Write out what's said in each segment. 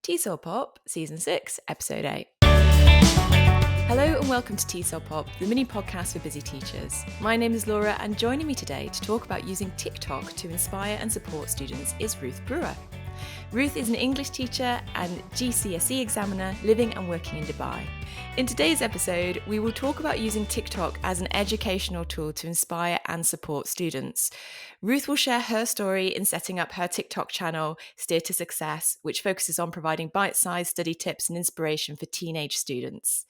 TESOL Pop, Season 6, Episode 8. Hello and welcome to TESOL Pop, the mini podcast for busy teachers. My name is Laura, and joining me today to talk about using TikTok to inspire and support students is Ruth Brewer. Ruth is an English teacher and GCSE examiner living and working in Dubai. In today's episode, we will talk about using TikTok as an educational tool to inspire and support students. Ruth will share her story in setting up her TikTok channel, Steer to Success, which focuses on providing bite-sized study tips and inspiration for teenage students.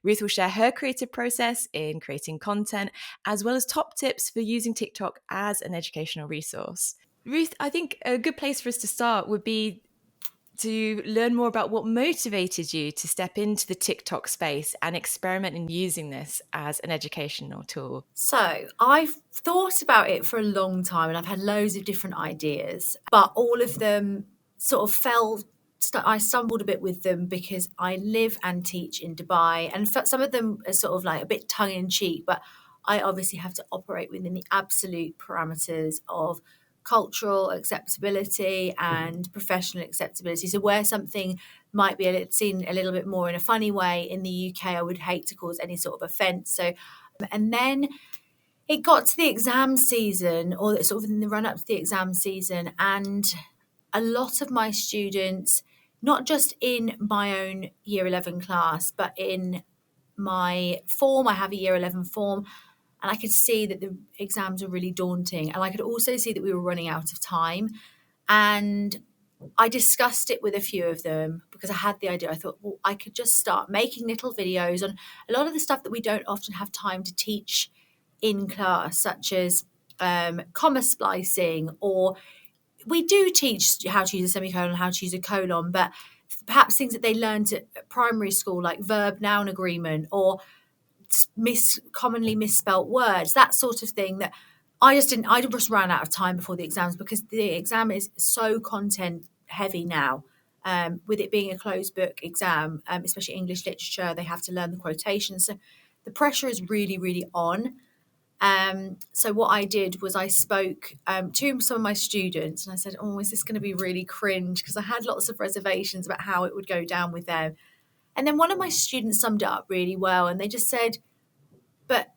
Ruth will share her creative process in creating content, as well as top tips for using TikTok as an educational resource. Ruth, I think a good place for us to start would be to learn more about what motivated you to step into the TikTok space and experiment in using this as an educational tool. So I've thought about it for a long time and I've had loads of different ideas, but all of them sort of I stumbled a bit with them because I live and teach in Dubai, and some of them are sort of like a bit tongue-in-cheek, but I obviously have to operate within the absolute parameters of cultural acceptability and professional acceptability. So where something might be seen a little bit more in a funny way in the UK, I would hate to cause any sort of offence. So, and then it got to the exam season, or sort of in the run up to the exam season, and a lot of my students, not just in my own year 11 class, but in my form, I have a year 11 form, and I could see that the exams were really daunting. And I could also see that we were running out of time. And I discussed it with a few of them because I had the idea. I thought, well, I could just start making little videos on a lot of the stuff that we don't often have time to teach in class, such as comma splicing, or we do teach how to use a semicolon, how to use a colon, but perhaps things that they learned at primary school, like verb-noun agreement, or commonly misspelt words, that sort of thing, that I just ran out of time before the exams, because the exam is so content heavy now, with it being a closed book exam, especially English literature. They have to learn the quotations, so the pressure is really, really on. So what I did was I spoke to some of my students, and I said, oh, is this going to be really cringe? Because I had lots of reservations about how it would go down with them. And then one of my students summed it up really well, and they just said, but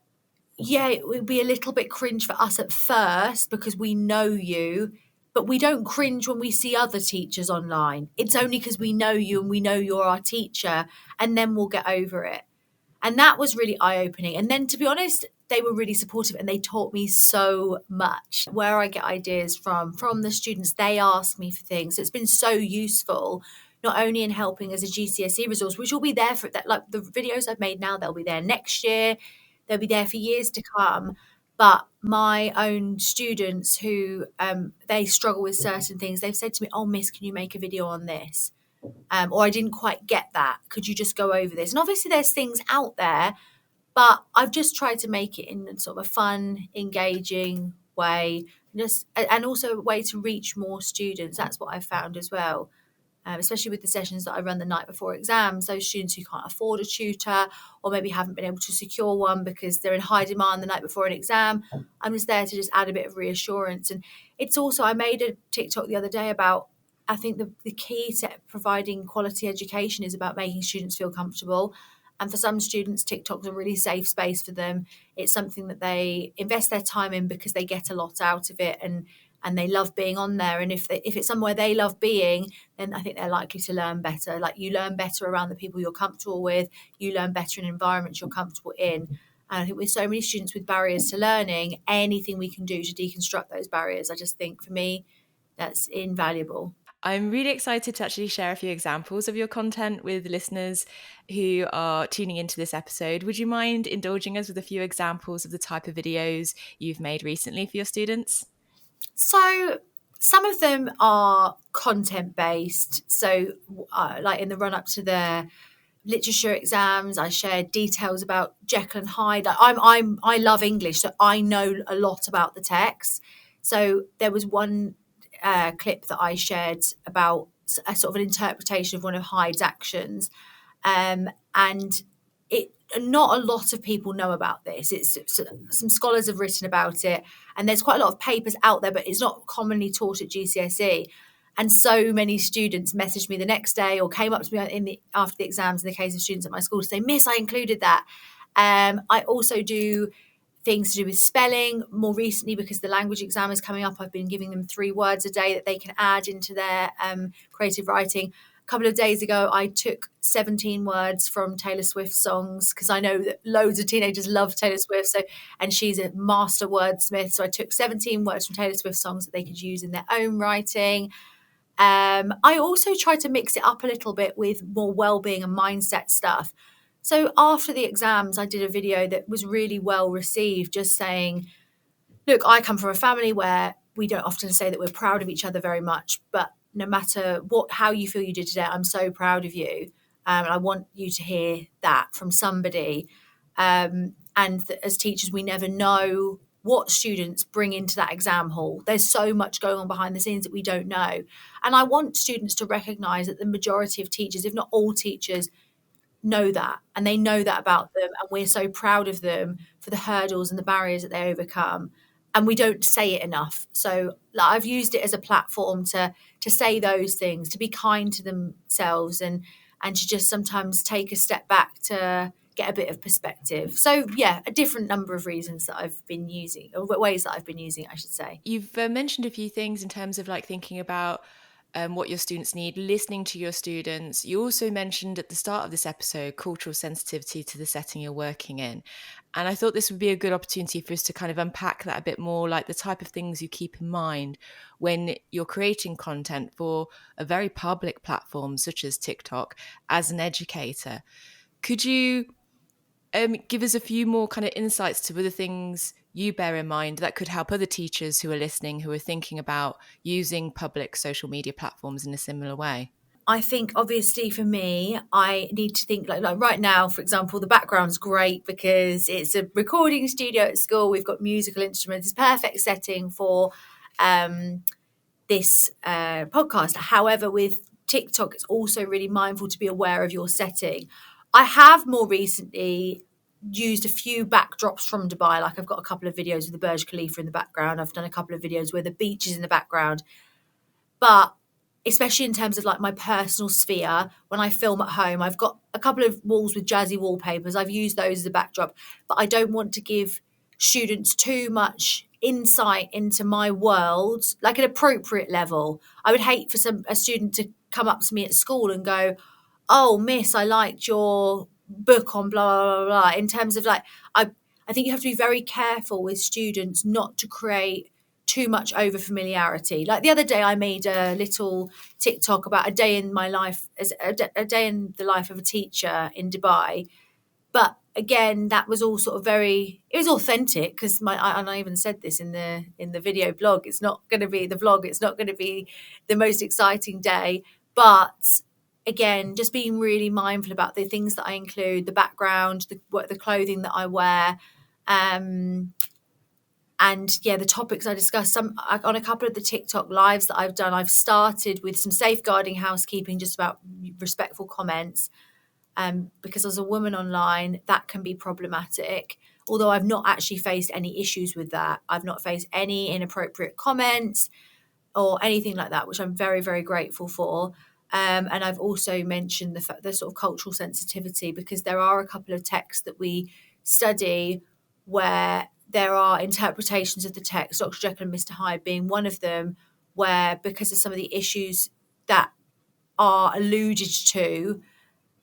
yeah, it would be a little bit cringe for us at first because we know you, but we don't cringe when we see other teachers online. It's only because we know you and we know you're our teacher, and then we'll get over it. And that was really eye-opening. And then, to be honest, they were really supportive and they taught me so much. Where I get ideas from the students, they ask me for things. So it's been so useful, not only in helping as a GCSE resource, which will be there for that, like the videos I've made now, they'll be there next year, they'll be there for years to come. But my own students who they struggle with certain things, they've said to me, oh, Miss, can you make a video on this? Or I didn't quite get that. Could you just go over this? And obviously there's things out there, but I've just tried to make it in sort of a fun, engaging way, and also a way to reach more students. That's what I've found as well, especially with the sessions that I run the night before exams. Those students who can't afford a tutor, or maybe haven't been able to secure one because they're in high demand the night before an exam, I'm just there to just add a bit of reassurance. And it's also, I made a TikTok the other day about, I think the key to providing quality education is about making students feel comfortable. And for some students, TikTok's a really safe space for them. It's something that they invest their time in because they get a lot out of it, and they love being on there. And if it's somewhere they love being, then I think they're likely to learn better. Like, you learn better around the people you're comfortable with. You learn better in environments you're comfortable in. And I think with so many students with barriers to learning, anything we can do to deconstruct those barriers, I just think, for me, that's invaluable. I'm really excited to actually share a few examples of your content with listeners who are tuning into this episode. Would you mind indulging us with a few examples of the type of videos you've made recently for your students? So some of them are content-based. So like in the run-up to their literature exams, I shared details about Jekyll and Hyde. I love English, so I know a lot about the text. So there was one clip that I shared about a sort of an interpretation of one of Hyde's actions, and not a lot of people know about this. Some scholars have written about it, and there's quite a lot of papers out there, but it's not commonly taught at GCSE. And so many students messaged me the next day or came up to me after the exams, in the case of students at my school, to say, Miss, I included that. I also do things to do with spelling. More recently, because the language exam is coming up, I've been giving them 3 words a day that they can add into their creative writing. A couple of days ago, I took 17 words from Taylor Swift songs, because I know that loads of teenagers love Taylor Swift. And she's a master wordsmith. So I took 17 words from Taylor Swift songs that they could use in their own writing. I also try to mix it up a little bit with more well-being and mindset stuff. So after the exams, I did a video that was really well received, just saying, look, I come from a family where we don't often say that we're proud of each other very much, but no matter how you feel you did today, I'm so proud of you. And I want you to hear that from somebody. As teachers, we never know what students bring into that exam hall. There's so much going on behind the scenes that we don't know. And I want students to recognise that the majority of teachers, if not all teachers, know that, and they know that about them, and we're so proud of them for the hurdles and the barriers that they overcome, and we don't say it enough. So I've used it as a platform to say those things, to be kind to themselves, and to just sometimes take a step back to get a bit of perspective. So yeah, a different number of reasons that I've been using, or ways that I've been using it, I should say. You've mentioned a few things in terms of like thinking about what your students need, listening to your students. You also mentioned at the start of this episode cultural sensitivity to the setting you're working in. And I thought this would be a good opportunity for us to kind of unpack that a bit more, like the type of things you keep in mind when you're creating content for a very public platform such as TikTok as an educator. Could you give us a few more kind of insights to other things you bear in mind that could help other teachers who are listening, who are thinking about using public social media platforms in a similar way? I think obviously for me, I need to think like right now, for example, the background's great because it's a recording studio at school. We've got musical instruments. It's perfect setting for this podcast. However, with TikTok, it's also really mindful to be aware of your setting. I have more recently used a few backdrops from Dubai. Like I've got a couple of videos with the Burj Khalifa in the background. I've done a couple of videos where the beach is in the background. But especially in terms of like my personal sphere, when I film at home, I've got a couple of walls with jazzy wallpapers. I've used those as a backdrop, but I don't want to give students too much insight into my world, like an appropriate level. I would hate for a student to come up to me at school and go, oh, miss, I liked your book on blah, blah, blah, blah. In terms of like, I think you have to be very careful with students not to create too much over familiarity. Like the other day, I made a little TikTok about a day in my life, as a day in the life of a teacher in Dubai. But again, that was all sort of it was authentic because and I even said this in the video blog. It's not going to be the vlog. It's not going to be the most exciting day, but again, just being really mindful about the things that I include, the background, the clothing that I wear. And yeah, the topics I discussed on a couple of the TikTok lives that I've done, I've started with some safeguarding housekeeping, just about respectful comments. Because as a woman online, that can be problematic. Although I've not actually faced any issues with that. I've not faced any inappropriate comments or anything like that, which I'm very, very grateful for. And I've also mentioned the sort of cultural sensitivity, because there are a couple of texts that we study where there are interpretations of the text, Dr. Jekyll and Mr. Hyde being one of them, where because of some of the issues that are alluded to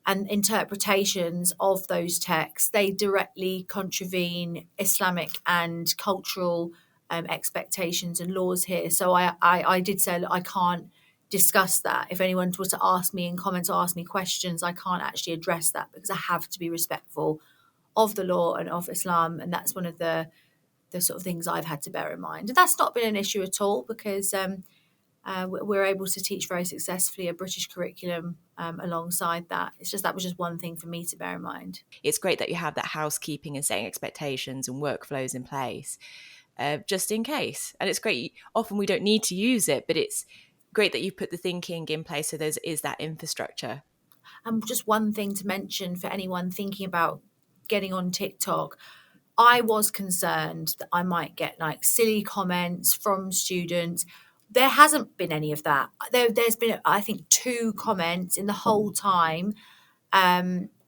and interpretations of those texts, they directly contravene Islamic and cultural expectations and laws here. So I did say, look, I can't discuss that. If anyone was to ask me in comments or ask me questions, I can't actually address that because I have to be respectful of the law and of Islam. And that's one of the sort of things I've had to bear in mind. And that's not been an issue at all, because we're able to teach very successfully a British curriculum alongside that. It's just that was just one thing for me to bear in mind. It's great that you have that housekeeping and setting expectations and workflows in place, just in case. And it's great. Often we don't need to use it, but it's great that you've put the thinking in place so there is that infrastructure. And just one thing to mention for anyone thinking about getting on TikTok, I was concerned that I might get like silly comments from students There hasn't been any of that. There's been, I think, 2 comments in the whole time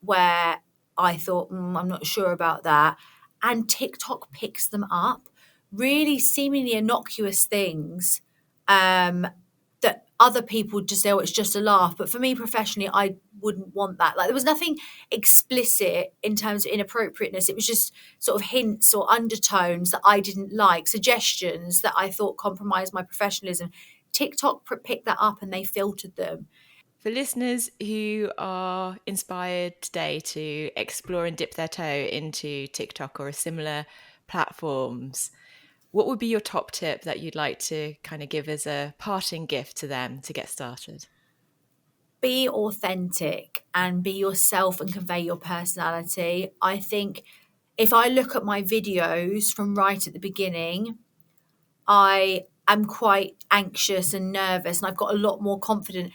where I thought, I'm not sure about that. And TikTok picks them up, really seemingly innocuous things that other people just say, oh, it's just a laugh. But for me professionally, I wouldn't want that. Like, there was nothing explicit in terms of inappropriateness. It was just sort of hints or undertones that I didn't like, suggestions that I thought compromised my professionalism. TikTok picked that up and they filtered them. For listeners who are inspired today to explore and dip their toe into TikTok or similar platforms, what would be your top tip that you'd like to kind of give as a parting gift to them to get started? Be authentic and be yourself and convey your personality. I think if I look at my videos from right at the beginning, I am quite anxious and nervous, and I've got a lot more confidence.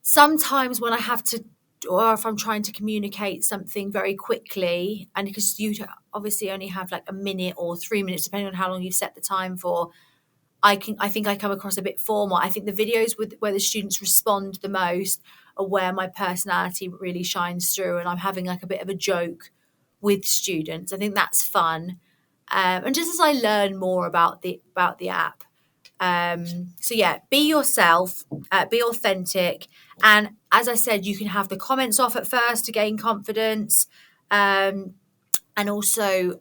Sometimes when I have to, or if I'm trying to communicate something very quickly, and because you obviously only have like a minute or 3 minutes, depending on how long you've set the time for, I think I come across a bit formal. I think the videos where the students respond the most are where my personality really shines through, and I'm having like a bit of a joke with students. I think that's fun, and just as I learn more about the app. So yeah, be yourself, be authentic, and as I said, you can have the comments off at first to gain confidence, and also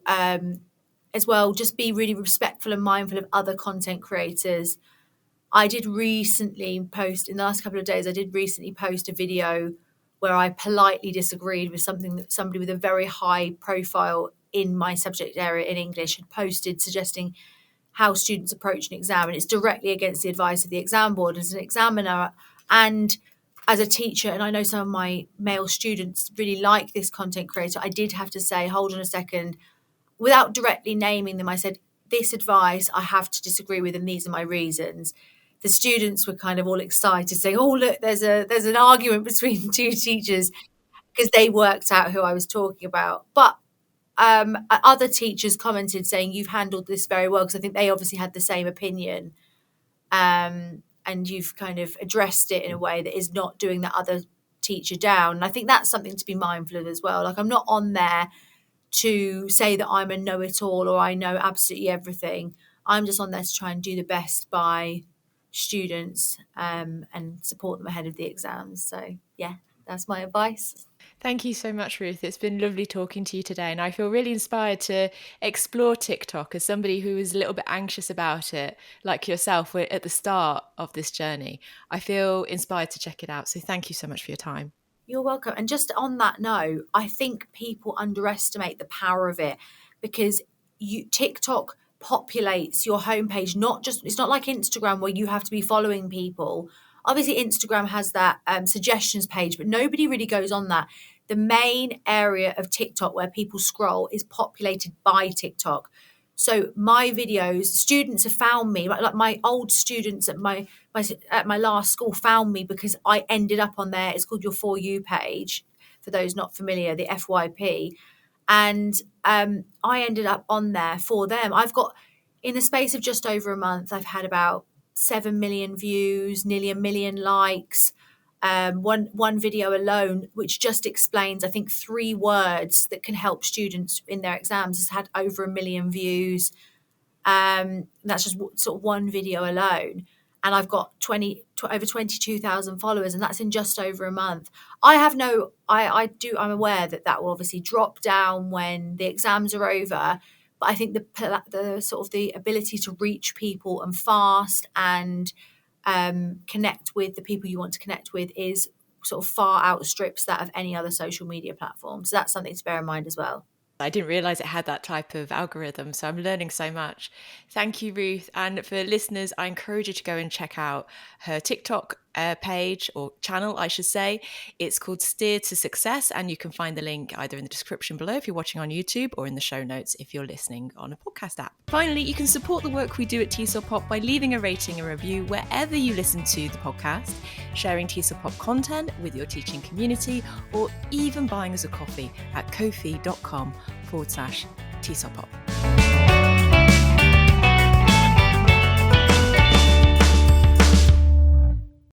as well, just be really respectful and mindful of other content creators. I did recently post, in the last couple of days, I did recently post a video where I politely disagreed with something that somebody with a very high profile in my subject area in English had posted, suggesting how students approach an exam. And it's directly against the advice of the exam board as an examiner and as a teacher. And I know some of my male students really like this content creator. I did have to say, hold on a second, without directly naming them. I said, this advice I have to disagree with, and these are my reasons. The students were kind of all excited, saying, oh, look, there's an argument between 2 teachers, because they worked out who I was talking about. But other teachers commented saying, you've handled this very well, because I think they obviously had the same opinion. And you've kind of addressed it in a way that is not doing that other teacher down. And I think that's something to be mindful of as well. Like, I'm not on there to say that I'm a know-it-all or I know absolutely everything. I'm just on there to try and do the best by students and support them ahead of the exams. So yeah, that's my advice. Thank you so much, Ruth. It's been lovely talking to you today, and I feel really inspired to explore TikTok as somebody who is a little bit anxious about it, like yourself. We're at the start of this journey. I feel inspired to check it out. So thank you so much for your time. You're welcome. And just on that note, I think people underestimate the power of it, because TikTok populates your homepage. It's not like Instagram where you have to be following people. Obviously, Instagram has that suggestions page, but nobody really goes on that. The main area of TikTok where people scroll is populated by TikTok. So my videos, students have found me, like my old students at my last school found me because I ended up on there. It's called your For You page, for those not familiar, the FYP. And I ended up on there for them. I've got, in the space of just over a month, I've had about 7 million views, nearly 1 million likes. One video alone, which just explains, I think, 3 words that can help students in their exams, has had over 1 million views. That's just sort of one video alone. And I've got over 22,000 followers, and that's in just over a month. I'm aware that will obviously drop down when the exams are over. But I think the sort of the ability to reach people and fast and connect with the people you want to connect with is sort of far outstrips that of any other social media platform. So that's something to bear in mind as well. I didn't realize it had that type of algorithm, so I'm learning so much. Thank you, Ruth. And for listeners, I encourage you to go and check out her TikTok page, or channel, I should say. It's called Steer to Success, and you can find the link either in the description below if you're watching on YouTube, or in the show notes if you're listening on a podcast app. Finally, you can support the work we do at TESOL Pop by leaving a rating and review wherever you listen to the podcast, sharing TESOL Pop content with your teaching community, or even buying us a coffee at ko-fi.com/TESOL Pop.